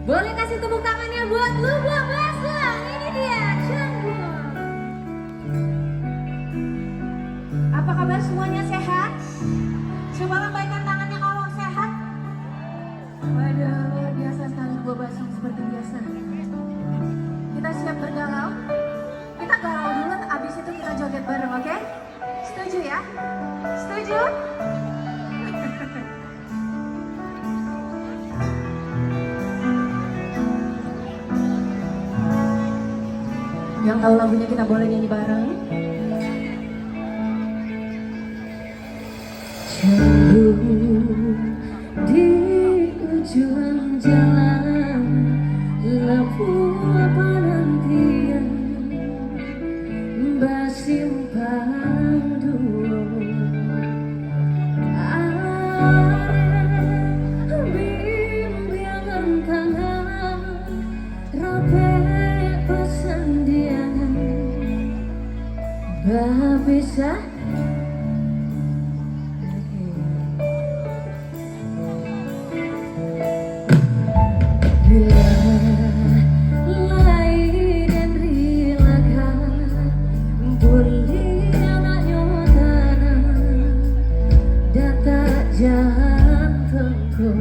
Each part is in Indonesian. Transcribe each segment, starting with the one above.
Boleh kasih tepuk tangannya buat Lubla Basah. Ini dia Canggung. Apa kabar semuanya, sehat? Coba lambaikan tangannya kalau sehat. Waduh, luar biasa sekali Lubla Basah seperti biasa. Kita siap bergalau. Kita galau dulu, abis itu kita joget bareng, oke? Setuju ya? Setuju? Yang tahu lagunya kita boleh nyanyi bareng. Jauh di ujung jalan, lapua penantian bersimpang dulu. Bimbingan tangan rapet pesandian bisa. Bila lain dan rilakan bulian nyotana data jantungku.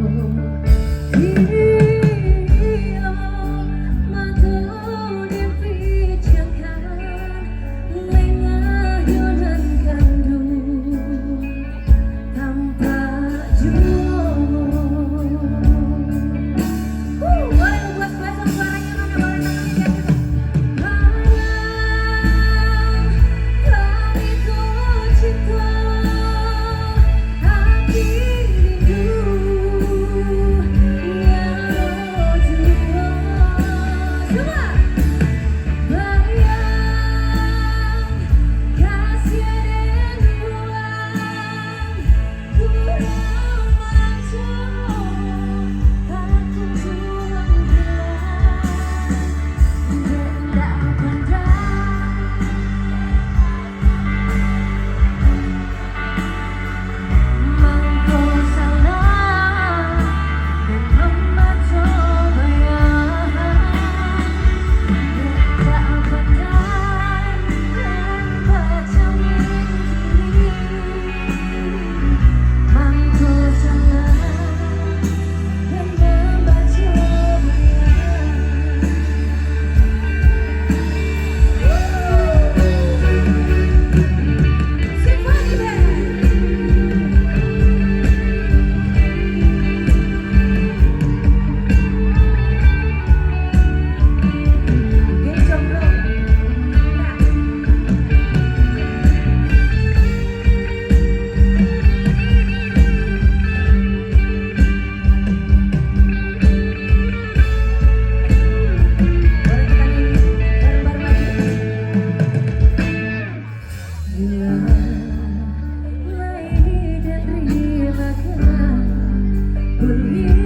Believe